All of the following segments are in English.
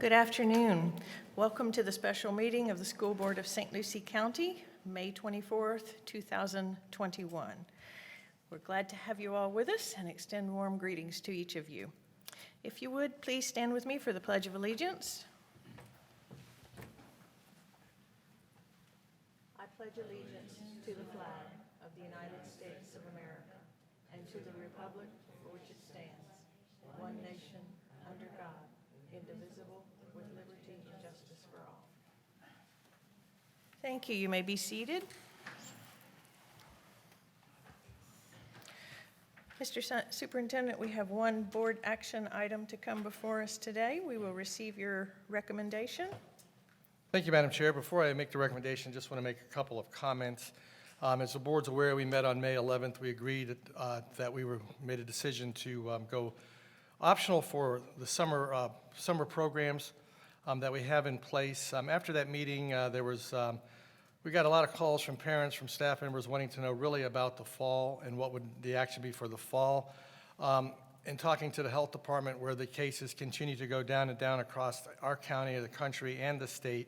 Good afternoon. Welcome to the special meeting of the School Board of St. Lucie County, May 24th, 2021. We're glad to have you all with us and extend warm greetings to each of you. If you would, please stand with me for the Pledge of Allegiance. I pledge allegiance to the flag of the United States of America and to the republic for which it stands, one nation, under God, indivisible, with liberty and justice for all. Thank you. You may be seated. Mr. Superintendent, we have one board action item to come before us today. We will receive your recommendation. Thank you, Madam Chair. Before I make the recommendation, just want to make a couple of comments. As the board's aware, we met on May 11th. We agreed that we made a decision to go optional for the summer programs that we have in place. After that meeting, we got a lot of calls from parents, from staff members wanting to know really about the fall and what would the action be for the fall. In talking to the health department, where the cases continue to go down and down across our county, the country, and the state,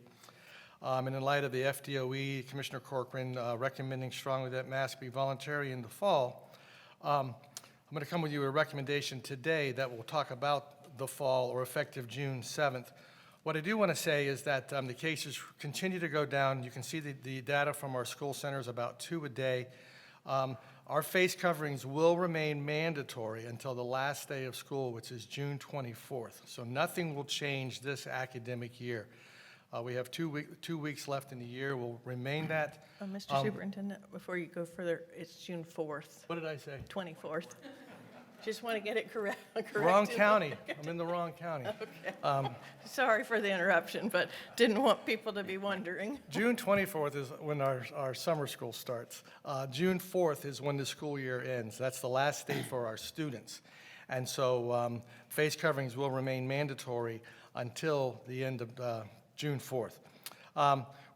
and in light of the FDOE, Commissioner Corcoran recommending strongly that masks be voluntary in the fall, I'm going to come with you a recommendation today that will talk about the fall, or effective June 7th. What I do want to say is that the cases continue to go down. You can see the data from our school centers, about 2 a day. Our face coverings will remain mandatory until the last day of school, which is June 24th. So nothing will change this academic year. We have 2 weeks left in the year. We'll remain that. Mr. Superintendent, before you go further, it's June 4th. What did I say? 24th. Just want to get it corrected. Wrong county. I'm in the wrong county. Okay. Sorry for the interruption, but didn't want people to be wondering. June 24th is when our summer school starts. June 4th is when the school year ends. That's the last day for our students. And so face coverings will remain mandatory until the end of June 4th.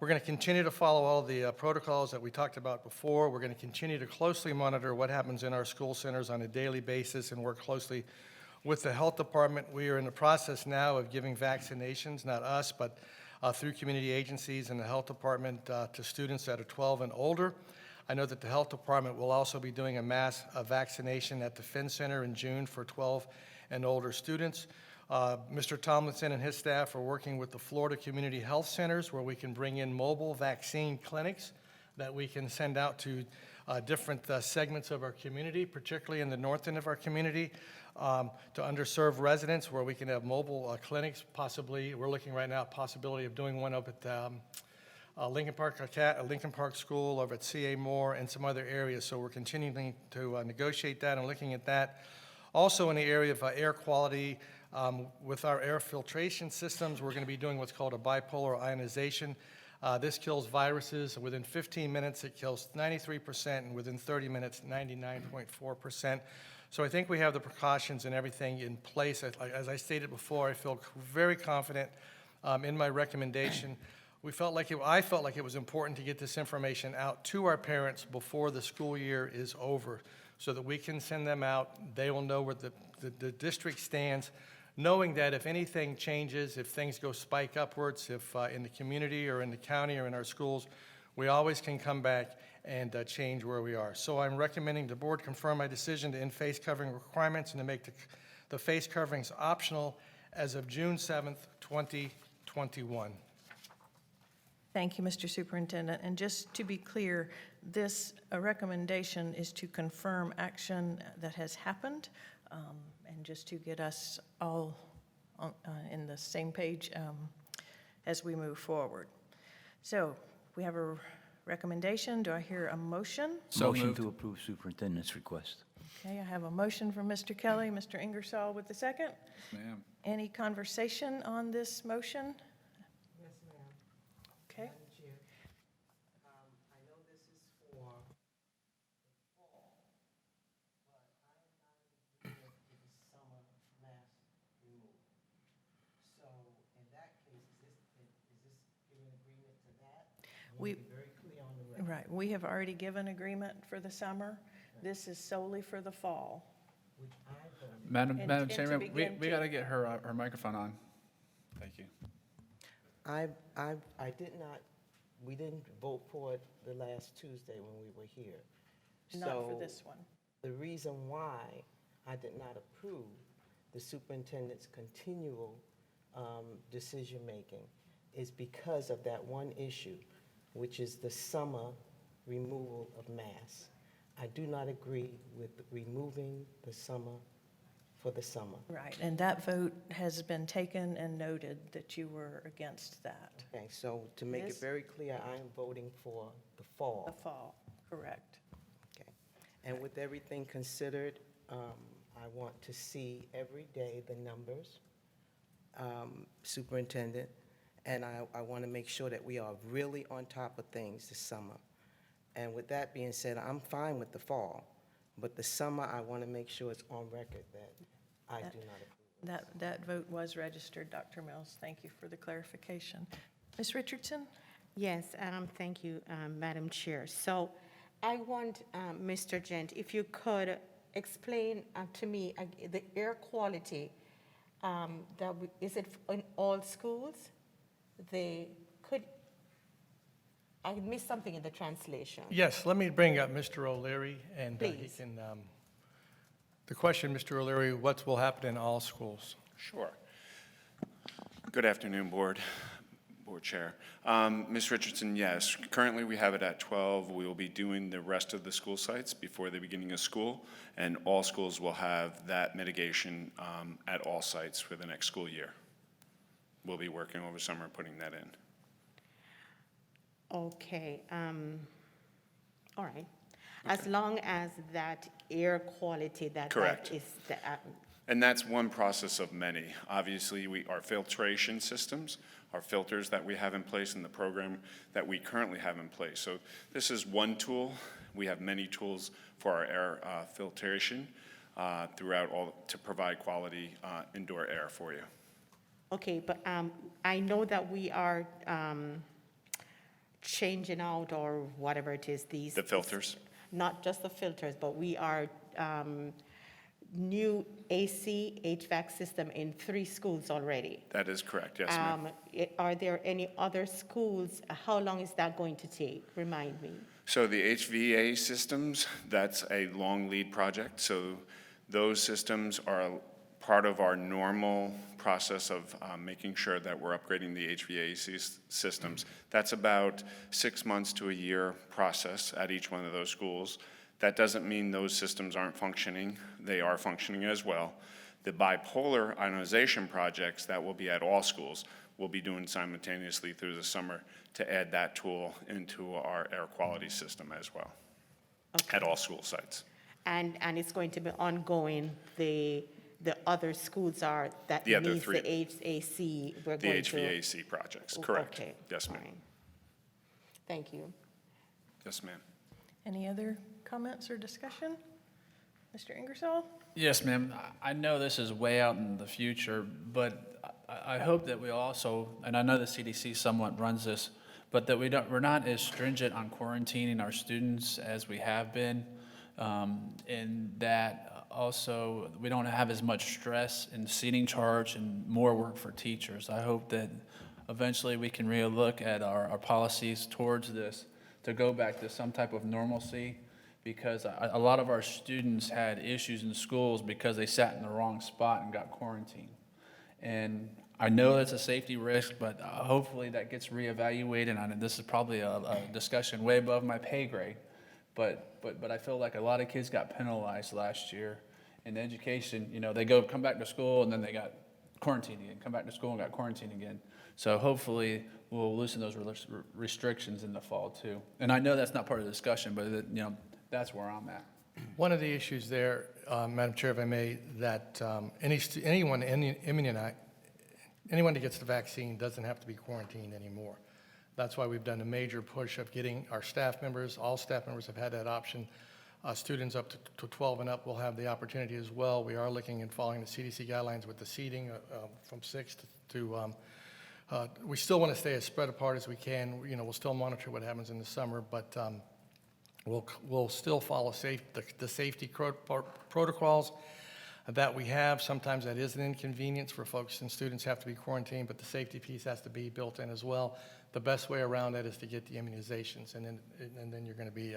We're going to continue to follow all the protocols that we talked about before. We're going to continue to closely monitor what happens in our school centers on a daily basis and work closely with the health department. We are in the process now of giving vaccinations, not us, but through community agencies and the health department to students that are 12 and older. I know that the health department will also be doing a mass vaccination at the Finn Center in June for 12 and older students. Mr. Tomlinson and his staff are working with the Florida Community Health Centers, where we can bring in mobile vaccine clinics that we can send out to different segments of our community, particularly in the north end of our community, to underserved residents, where we can have mobile clinics. Possibly, we're looking right now at possibility of doing one up at Lincoln Park School, over at C.A. Moore, and some other areas. So we're continuing to negotiate that and looking at that. Also in the area of air quality, with our air filtration systems, we're going to be doing what's called a bipolar ionization. This kills viruses. Within 15 minutes, it kills 93%, and within 30 minutes, 99.4%. So I think we have the precautions and everything in place. As I stated before, I feel very confident in my recommendation. I felt like it was important to get this information out to our parents before the school year is over, so that we can send them out. They will know where the district stands, knowing that if anything changes, if things go spike upwards, if in the community or in the county or in our schools, we always can come back and change where we are. So I'm recommending the board confirm my decision to end face covering requirements and to make the face coverings optional as of June 7th, 2021. Thank you, Mr. Superintendent. And just to be clear, this recommendation is to confirm action that has happened, and just to get us all in the same page as we move forward. So we have a recommendation. Do I hear a motion? Motion to approve superintendent's request. Okay, I have a motion from Mr. Kelly, Mr. Ingersoll with the second. Yes, ma'am. Any conversation on this motion? Yes, ma'am. Okay. Madam Chair, I know this is for the fall, but I am not in agreement with the summer mask removal. So in that case, is this giving agreement to that? I want to be very clear on the record. Right, we have already given agreement for the summer. This is solely for the fall. Which I voted. Madam And to Chairman, begin we to- got to get her microphone on. Thank you. I did not, we didn't vote for it the last Tuesday when we were here. Not for So this one. the reason why I did not approve the superintendent's continual decision-making is because of that one issue, which is the summer removal of mass. I do not agree with removing the summer for the summer. Right, and that vote has been taken and noted that you were against that. Okay, so to make This- it very clear, I am voting for the The fall. fall, correct. Okay. And with everything considered, I want to see every day the numbers, superintendent, and I want to make sure that we are really on top of things this summer. And with that being said, I'm fine with the fall, but the summer, I want to make sure it's on record that I do not approve. That vote was registered, Dr. Mills. Thank you for the clarification. Ms. Richardson? Yes, thank you, Madam Chair. So I want, Mr. Gent, if you could explain to me the air quality, is it in all schools? I missed something in the translation. Yes, let me bring up Mr. O'Leary, and he Please. can, the question, Mr. O'Leary, what will happen in all schools? Sure. Good afternoon, Board Chair. Ms. Richardson, yes, currently we have it at 12. We will be doing the rest of the school sites before the beginning of school, and all schools will have that mitigation at all sites for the next school year. We'll be working over summer putting that in. Okay, all right. As long as that air quality, that Correct. is the, And that's one process of many. Obviously, our filtration systems, our filters that we have in place in the program that we currently have in place. So this is one tool. We have many tools for our air filtration throughout all to provide quality indoor air for you. okay, but I know that we are changing out, or whatever it is, these. The filters? Not just the filters, but we are new AC, HVAC system in 3 schools already. That is correct, yes, ma'am. Are there any other schools? How long is that going to take? Remind me. So the HVA systems, that's a long lead project. So those systems are part of our normal process of making sure that we're upgrading the HVAC systems. That's about 6 months to a year process at each one of those schools. That doesn't mean those systems aren't functioning. They are functioning as well. The bipolar ionization projects that will be at all schools we'll be doing simultaneously through the summer to add that tool into our air quality system as well at all school sites. And it's going to be ongoing, the other schools are, that The other needs the 3. HAC, we're The going to. HVAC projects, correct. Okay, Yes, ma'am. fine. Thank you. Yes, ma'am. Any other comments or discussion? Mr. Ingersoll? Yes, ma'am. I know this is way out in the future, but I hope that we also, and I know the CDC somewhat runs this, but that we're not as stringent on quarantining our students as we have been, and that also we don't have as much stress and seating charge and more work for teachers. I hope that eventually we can relook at our policies towards this to go back to some type of normalcy, because a lot of our students had issues in schools because they sat in the wrong spot and got quarantined. And I know that's a safety risk, but hopefully that gets reevaluated. And this is probably a discussion way above my pay grade. But I feel like a lot of kids got penalized last year in education. You know, they come back to school and then they got quarantined again, come back to school and got quarantined again. So hopefully we'll loosen those restrictions in the fall too. And I know that's not part of the discussion, but that's where I'm at. One of the issues there, Madam Chair, if I may, that anyone that gets the vaccine doesn't have to be quarantined anymore. That's why we've done a major push of getting our staff members, all staff members have had that option. Students up to 12 and up will have the opportunity as well. We are looking and following the CDC guidelines with the seating from 6 to we still want to stay as spread apart as we can. We'll still monitor what happens in the summer, but we'll still follow the safety protocols. that we have. Sometimes that is an inconvenience for folks, and students have to be quarantined, but the safety piece has to be built in as well. The best way around that is to get the immunizations, and then you're going to be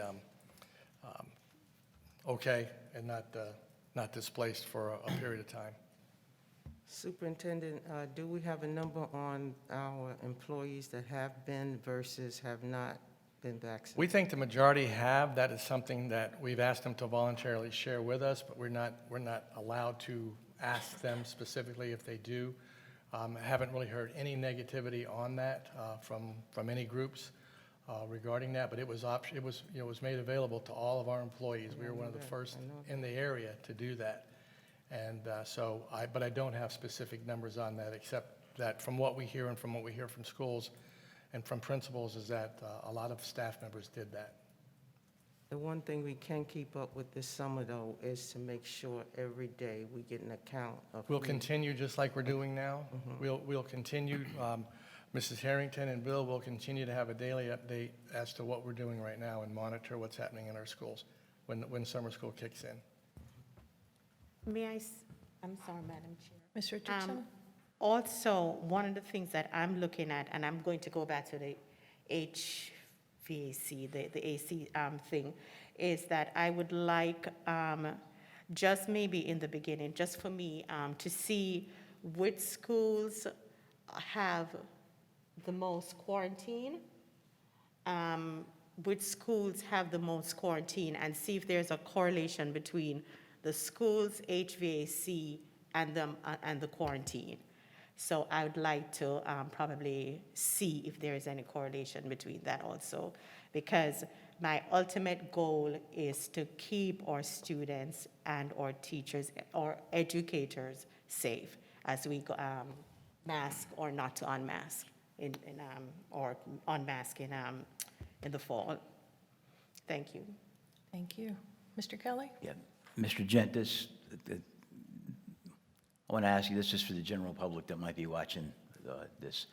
okay and not displaced for a period of time. Superintendent, do we have a number on our employees that have been versus have not been vaccinated? We think the majority have. That is something that we've asked them to voluntarily share with us, but we're not allowed to ask them specifically if they do. I haven't really heard any negativity on that from any groups regarding that, but it was made available to all of our employees. We were one of the first in the area to do that. And but I don't have specific numbers on that, except that from what we hear and from what we hear from schools and from principals is that a lot of staff members did that. The one thing we can keep up with this summer, though, is to make sure every day we get an account of. We'll who- continue just like we're doing now. We'll continue. Mrs. Harrington and Bill will continue to have a daily update as to what we're doing right now and monitor what's happening in our schools when summer school kicks in. I'm sorry, Madam Chair. Ms. Richardson? Also, one of the things that I'm looking at, and I'm going to go back to the HVAC, the AC thing, is that I would like, just maybe in the beginning, just for me, to see which schools have the most quarantine, which schools have the most quarantine, and see if there's a correlation between the school's HVAC and the quarantine. So I would like to probably see if there is any correlation between that also, because my ultimate goal is to keep our students and our teachers or educators safe as we go, mask or not to unmask or unmask in the fall. Thank you. Thank you. Mr. Kelly? Yeah, Mr. Gent, I want to ask you, this is for the general public that might be watching this.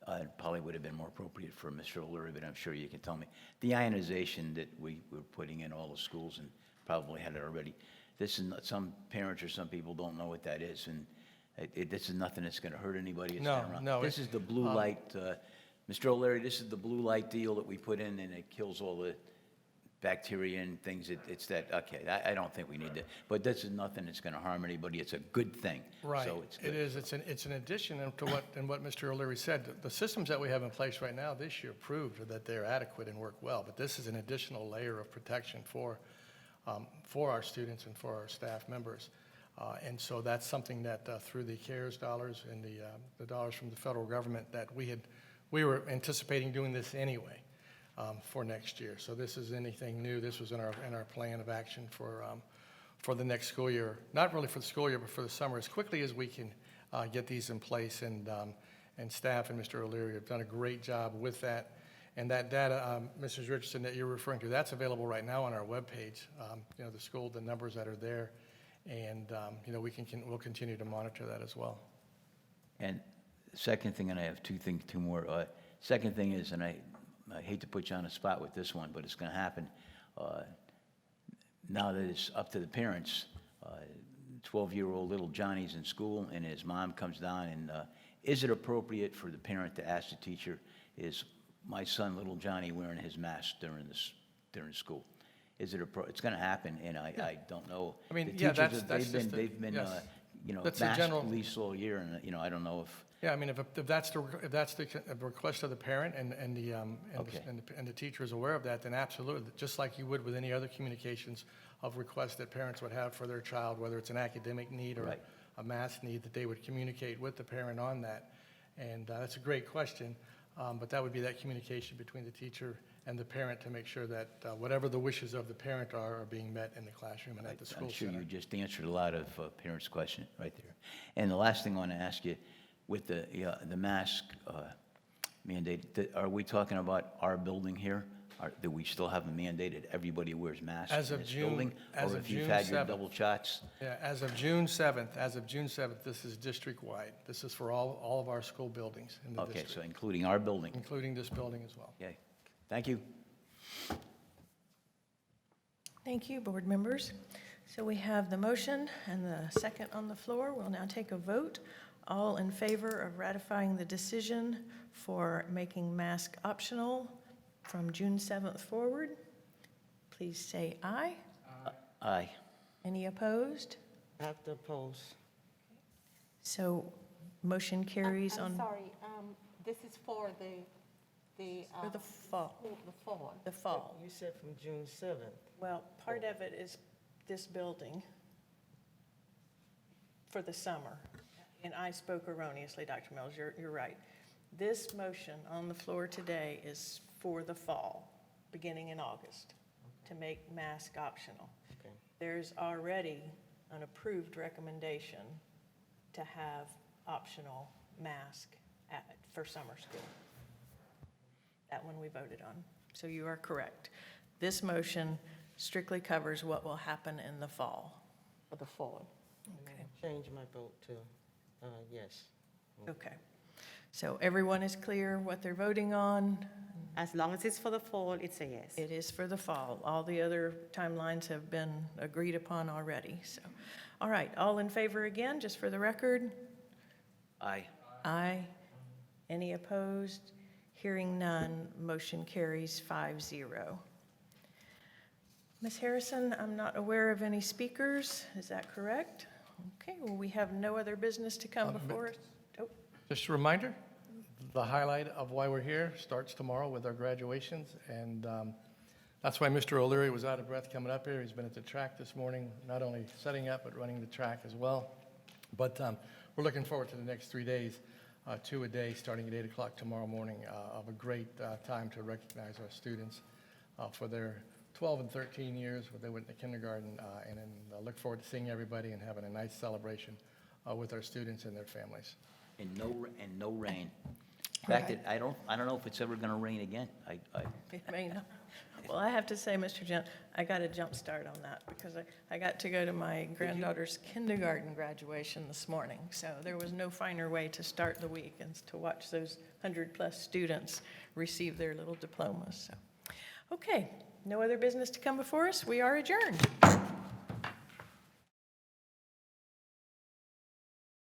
It probably would have been more appropriate for Mr. O'Leary, but I'm sure you can tell me. The ionization that we're putting in all the schools, and probably had it already, this is not, some parents or some people don't know what that is, and this is nothing that's going to hurt anybody. It's No, not no, This is the blue light, Mr. O'Leary, this is the blue light deal that we put in, and it kills all the bacteria and things. It's that, okay, I don't think we need that. But this is nothing that's going to harm anybody. It's a good thing. Right. So it's It good. is. It's an addition to what Mr. O'Leary said. The systems that we have in place right now this year proved that they're adequate and work well. But this is an additional layer of protection for our students and for our staff members. And so that's something that through the CARES dollars and the dollars from the federal government that we were anticipating doing this anyway for next year. So this is anything new. This was in our plan of action for the next school year. Not really for the school year, but for the summer, as quickly as we can get these in place. And staff and Mr. O'Leary have done a great job with that. And that data, Mrs. Richardson, that you're referring to, that's available right now on our webpage. The school, the numbers that are there, and we'll continue to monitor that as well. And the second thing, and I have two more. Second thing is, and I hate to put you on the spot with this one, but it's going to happen. Now that it's up to the parents, 12-year-old little Johnny's in school, and his mom comes down, and is it appropriate for the parent to ask the teacher, is my son, little Johnny, wearing his mask during school? Is it it's going to happen, and I don't know. I mean, The yeah, teachers, they've been yes. That's the mask general- police all year, and I don't know if. Yeah, I mean, if that's the request of the parent and Okay. the teacher is aware of that, then absolutely, just like you would with any other communications of requests that parents would have for their child, whether it's an academic need or Right. a math need, that they would communicate with the parent on that. And that's a great question, but that would be that communication between the teacher and the parent to make sure that whatever the wishes of the parent are being met in the classroom and at the school I'm sure center. you just answered a lot of parents' questions right there. And the last thing I want to ask you, with the mask mandate, are we talking about our building here? Do we still have a mandate that everybody wears masks As in of this June- building? as Or of if you've June had your 7th. double shots? Yeah, as of June 7th, this is district-wide. This is for all of our school buildings in the Okay, district, so including our building. including this building as well. Okay, thank you. Thank you, board members. So we have the motion and the second on the floor. We'll now take a vote. All in favor of ratifying the decision for making mask optional from June 7th forward, please say aye. Aye. Any opposed? I have to oppose. So motion carries I'm on sorry, this is for for the fall. the fall. The fall. You said from June 7th. Well, part of it is this building for the summer. And I spoke erroneously, Dr. Mills, you're right. This motion on the floor today is for the fall, beginning in August, to make mask optional. Okay. There's already an approved recommendation to have optional mask for summer school. That one we voted on. So you are correct. This motion strictly covers what will happen in the fall. For the fall. Okay. Change my vote to yes. Okay. So everyone is clear what they're voting on? As long as it's for the fall, it's a yes. It is for the fall. All the other timelines have been agreed upon already, so. All right, all in favor again, just for the record? Aye. Aye. Any opposed? Hearing none, motion carries 5-0. Ms. Harrison, I'm not aware of any speakers, is that correct? Okay, well, we have no other business to come before us. Oh, Just a reminder, the highlight of why we're here starts tomorrow with our graduations, and that's why Mr. O'Leary was out of breath coming up here. He's been at the track this morning, not only setting up, but running the track as well. But we're looking forward to the next 3 days, 2 a day, starting at 8 o'clock tomorrow morning, of a great time to recognize our students for their 12 and 13 years when they went to kindergarten, and then I look forward to seeing everybody and having a nice celebration with our students and their families. And no rain. In fact, I don't know if it's ever going to rain again. it may not. Well, I have to say, Mr. Gent, I got a jump start on that because I got to go to my granddaughter's kindergarten graduation this morning. So there was no finer way to start the week and to watch those 100+ students receive their little diplomas. So, okay, no other business to come before us. We are adjourned.